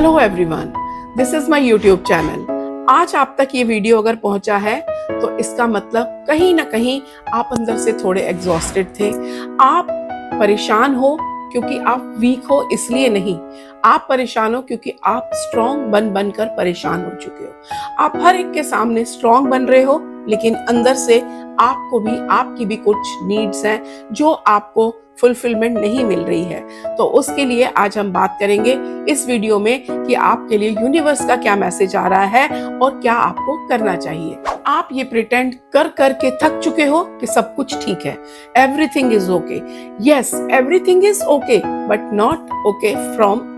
Hello everyone, this is my YouTube channel. आज आप तक ये वीडियो अगर पहुंचा है तो इसका मतलब कहीं ना कहीं आप अंदर से थोड़े एग्जॉस्टेड थे। आप परेशान हो क्योंकि आप वीक हो इसलिए नहीं, आप परेशान हो क्योंकि आप स्ट्रॉन्ग बन कर परेशान हो चुके हो। आप हर एक के सामने स्ट्रॉन्ग बन रहे हो लेकिन अंदर से आपकी भी कुछ नीड्स हैं जो आपको फुलफिलमेंट नहीं मिल रही है। तो उसके लिए आज हम बात करेंगे इस वीडियो में कि आपके लिए यूनिवर्स का क्या मैसेज आ रहा है और क्या आपको करना चाहिए। आप ये प्रिटेंड कर करके थक चुके हो कि सब कुछ ठीक है, everything is okay. Yes, everything is okay but not okay from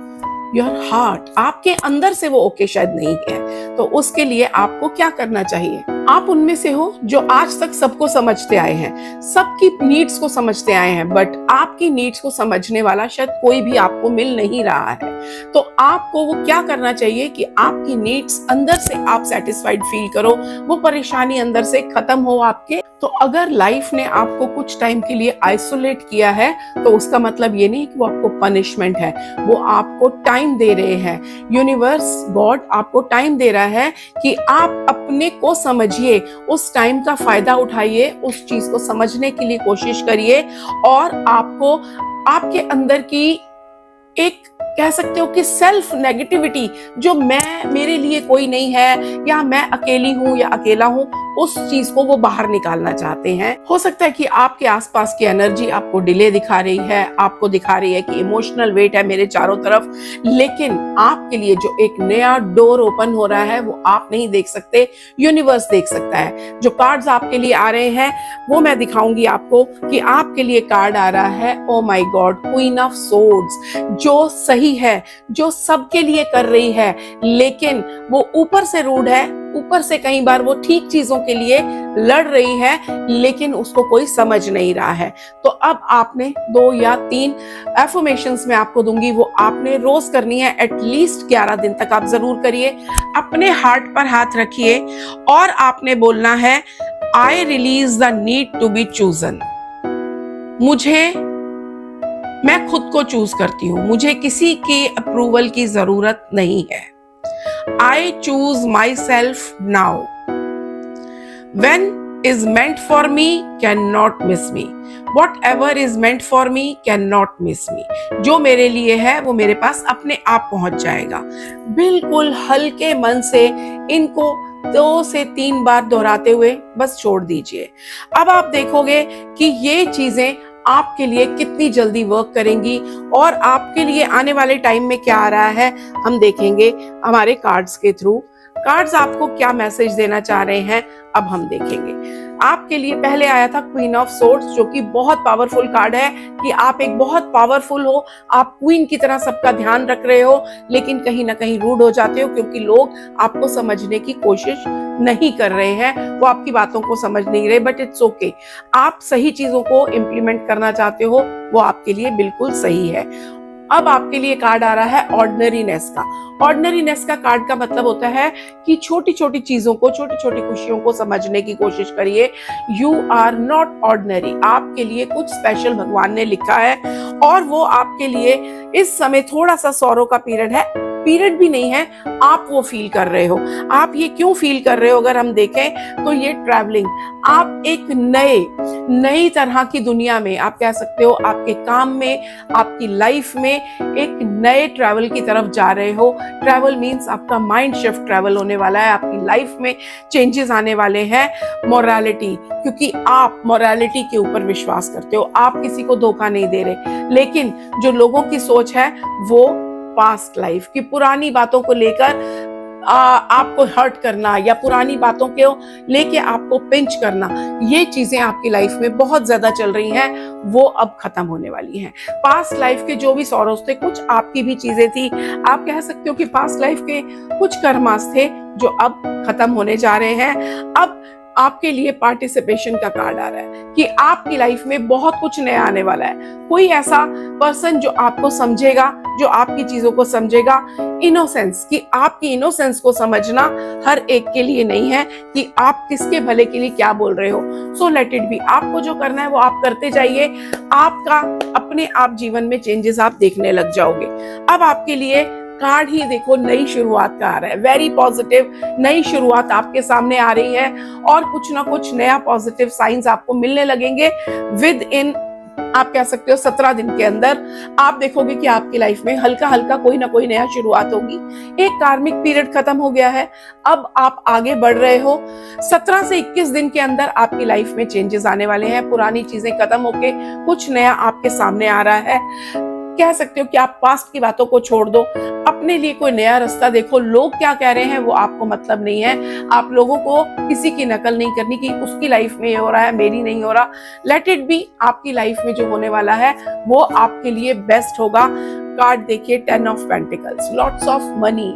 your heart. आपके अंदर से वो ओके शायद नहीं है। तो उसके लिए आपको क्या करना चाहिए? आप उनमें से हो जो आज तक सबको समझते आए हैं, सबकी नीड्स को समझते आए हैं, बट आपकी नीड्स को समझने वाला शायद कोई भी आपको मिल नहीं रहा है। तो आपको वो क्या करना चाहिए कि आपकी नीड्स अंदर से आप सेटिस्फाइड फील करो, वो परेशानी अंदर से खत्म हो आपके। तो अगर लाइफ ने आपको कुछ टाइम के लिए आइसोलेट किया है तो उसका मतलब ये नहीं कि वो आपको पनिशमेंट है, वो आपको टाइम दे रहे हैं। यूनिवर्स, गॉड आपको टाइम दे रहा है कि आप अपने को समझिए, उस टाइम का फायदा उठाइए, उस चीज को समझने के लिए कोशिश करिए और आपको आपके अंदर की एक कह सकते हो कि सेल्फ नेगेटिविटी, जो मेरे लिए कोई नहीं है या मैं अकेली हूं या अकेला हूं, उस चीज को वो बाहर निकालना चाहते हैं। हो सकता है कि आपके आसपास की एनर्जी आपको डिले दिखा रही है, आपको दिखा रही है कि इमोशनल वेट है मेरे चारों तरफ, लेकिन आपके लिए जो एक नया डोर ओपन हो रहा है वो आप नहीं देख सकते, यूनिवर्स देख सकता है। जो कार्ड्स आपके लिए आ रहे हैं वो मैं दिखाऊंगी आपको कि आपके लिए कार्ड आ रहा है, oh my God, queen of swords, जो सही है, जो सबके लिए कर रही है, लेकिन वो ऊपर से रूड है, ऊपर से कई बार वो ठीक चीजों के लिए लड़ रही है लेकिन उसको कोई समझ नहीं रहा है। तो अब आपने 2 या 3 एफर्मेशंस में आपको दूंगी, वो आपने रोज करनी है, एटलीस्ट 11 दिन तक आप जरूर करिए। अपने हार्ट पर हाथ रखिए और आपने बोलना है, I release the need to be chosen. मैं खुद को चूज करती हूँ, मुझे किसी के अप्रूवल की जरूरत नहीं है। I choose myself now. When is meant for me cannot miss me. Whatever is meant for me cannot miss me. जो मेरे लिए है वो मेरे पास अपने आप पहुंच जाएगा। बिल्कुल हल्के मन से इनको 2 से 3 बार दोहराते हुए बस छोड़ दीजिए। अब आप देखोगे कि ये चीजें आपके लिए कितनी जल्दी वर्क करेंगी और आपके लिए आने वाले टाइम में क्या आ रहा है हम देखेंगे हमारे कार्ड्स के थ्रू। कार्ड्स आपको क्या मैसेज देना चाह रहे हैं अब हम देखेंगे। आपके लिए पहले आया था क्वीन ऑफ सोर्ड्स, जो कि बहुत पावरफुल कार्ड है कि आप एक बहुत पावरफुल हो, आप क्वीन की तरह सबका ध्यान रख रहे हो लेकिन कहीं ना कहीं रूड हो जाते हो क्योंकि लोग आपको समझने की कोशिश नहीं कर रहे हैं, वो आपकी बातों को समझ नहीं रहे, बट इट्स ओके। आप सही चीजों को इम्प्लीमेंट करना चाहते हो, वो आपके लिए बिल्कुल सही है। अब आपके लिए कार्ड आ रहा है ऑर्डिनरीनेस का। ऑर्डिनरीनेस का कार्ड का मतलब होता है कि छोटी छोटी चीजों को, छोटी छोटी खुशियों को समझने की कोशिश करिए। यू आर नॉट ऑर्डिनरी, आपके लिए कुछ स्पेशल भगवान ने लिखा है और वो आपके लिए इस समय थोड़ा सा सौरों का पीरियड है, पीरियड भी नहीं है, आप वो फील कर रहे हो। आप ये क्यों फील कर रहे हो अगर हम देखें तो ये ट्रैवलिंग, आप एक नई तरह की दुनिया में, आप कह सकते हो आपके काम में, आपकी लाइफ में एक नए ट्रैवल की तरफ जा रहे हो। ट्रैवल मीन्स आपका माइंड शिफ्ट ट्रैवल होने वाला है, आपकी लाइफ में चेंजेस आने वाले हैं। मोरालिटी, क्योंकि आप मोरालिटी के ऊपर विश्वास करते हो, आप किसी को धोखा नहीं दे रहे, लेकिन जो लोगों की सोच है वो पास्ट लाइफ की पुरानी बातों को लेकर आपको हर्ट करना या पुरानी बातों को लेके आपको पिंच करना, ये चीजें आपकी लाइफ में बहुत ज्यादा चल रही हैं, वो अब खत्म होने वाली हैं। पास्ट लाइफ के जो भी सॉरोस थे, कुछ आपकी भी चीजें थी, आप कह सकते हो कि पास्ट लाइफ के कुछ कर्मास थे जो अब खत्म होने जा रहे हैं। अब आपके लिए पार्टिसिपेशन का कार्ड आ रहा है कि आपकी लाइफ में बहुत कुछ नया आने वाला है। कोई ऐसा पर्सन जो आपको समझेगा, जो आपकी चीजों को समझेगा। इनोसेंस, कि आपकी इनोसेंस को समझना हर एक के लिए नहीं है कि आप किसके भले के लिए क्या बोल रहे हो। सो लेट इट बी, आपको जो करना है वो आप करते जाइए, आपका अपने आप जीवन में चेंजेस आप देखने लग जाओगे। अब आपके लिए कार्ड ही देखो नई शुरुआत का आ रहा है, वेरी पॉजिटिव नई शुरुआत आपके सामने आ रही है और कुछ ना कुछ नया पॉजिटिव साइंस आपको मिलने लगेंगे विद इन, आप कह सकते हो 17 दिन के अंदर आप देखोगे कि आपकी लाइफ में हल्का हल्का कोई ना कोई नया शुरुआत होगी। एक कार्मिक पीरियड खत्म हो गया है, अब आप आगे बढ़ रहे हो। 17 से 21 दिन के अंदर आपकी लाइफ में चेंजेस आने वाले हैं, पुरानी चीजें खत्म होके कुछ नया आपके सामने आ रहा है। कह सकते हो कि आप पास्ट की बातों को छोड़ दो, अपने लिए कोई नया रास्ता देखो। लोग क्या कह रहे हैं वो आपको मतलब नहीं है, आप लोगों को किसी की नकल नहीं करनी कि उसकी लाइफ में ये हो रहा है मेरी नहीं हो रहा। लेट इट बी, आपकी लाइफ में जो होने वाला है वो आपके लिए बेस्ट होगा। कार्ड देखिए 10 of pentacles, lots of money,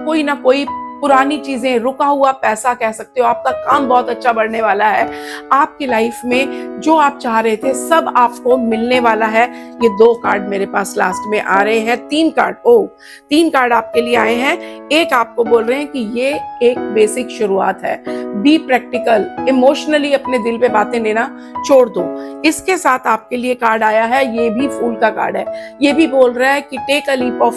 कोई ना कोई पुरानी चीजें, रुका हुआ पैसा कह सकते हो, आपका काम बहुत अच्छा बढ़ने वाला है। आपकी लाइफ में जो आप चाह रहे थे सब आपको मिलने वाला है। ये 2 कार्ड मेरे पास लास्ट में आ रहे हैं, 3 कार्ड, 3 कार्ड आपके लिए आए हैं। एक आपको बोल रहे हैं कि ये एक बेसिक शुरुआत है, बी प्रैक्टिकल, इमोशनली अपने दिल पे बातें लेना छोड़ दो। इसके साथ आपके लिए कार्ड आया है, ये भी फूल का कार्ड है, ये भी बोल रहा है कि take a leap of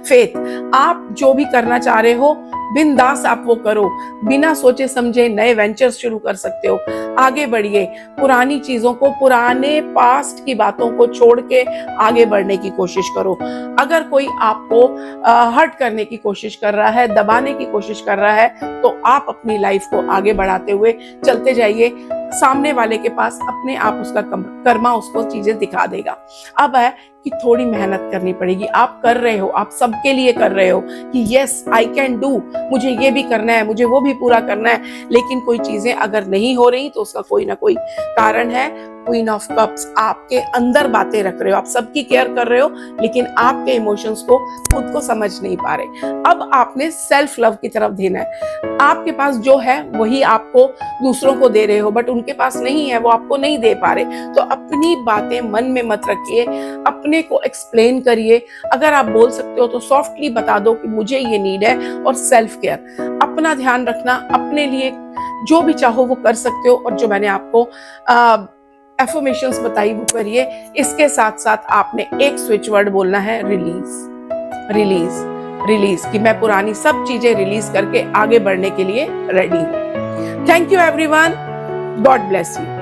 faith. आप जो भी करना चाह रहे हो बिंदास आप वो करो, बिना सोचे समझे नए वेंचर्स शुरू कर सकते हो। आगे बढ़िए, पुरानी चीजों को, पुराने पास्ट की बातों को छोड़ के आगे बढ़ने की कोशिश करो। अगर कोई आपको हर्ट करने की कोशिश कर रहा है, दबाने की कोशिश कर रहा है, तो आप अपनी लाइफ को आगे बढ़ाते हुए चलते जाइए। सामने वाले के पास अपने आप उसका कर्मा उसको चीजें दिखा देगा। अब है कि थोड़ी मेहनत करनी पड़ेगी। आप कर रहे हो, आप सबके लिए कर रहे हो कि यस आई कैन डू, मुझे ये भी करना है, मुझे वो भी पूरा करना है, लेकिन कोई चीजें अगर नहीं हो रही तो उसका कोई ना कोई कारण है। क्वीन ऑफ कप्स, आपके अंदर बातें रख रहे हो, आप सबकी केयर कर रहे हो, लेकिन आपके इमोशंस को खुद को समझ नहीं पा रहे। अब आपने सेल्फ लव की तरफ देना है। आपके पास जो है वही आपको दूसरों को दे रहे हो, बट उनके पास नहीं है, वो आपको नहीं दे पा रहे। तो अपनी बातें मन में मत रखिए, अपने को एक्सप्लेन करिए। अगर आप बोल सकते हो तो सॉफ्टली बता दो कि मुझे ये नीड है। और सेल्फ केयर, अपना ध्यान रखना, अपने लिए जो भी चाहो वो कर सकते हो। और जो मैंने आपको एफर्मेशंस बताई वो करिए। इसके साथ साथ आपने एक स्विच वर्ड बोलना है, रिलीज, रिलीज, रिलीज, कि मैं पुरानी सब चीजें रिलीज करके आगे बढ़ने के लिए रेडी हूं। Thank you everyone, God bless you.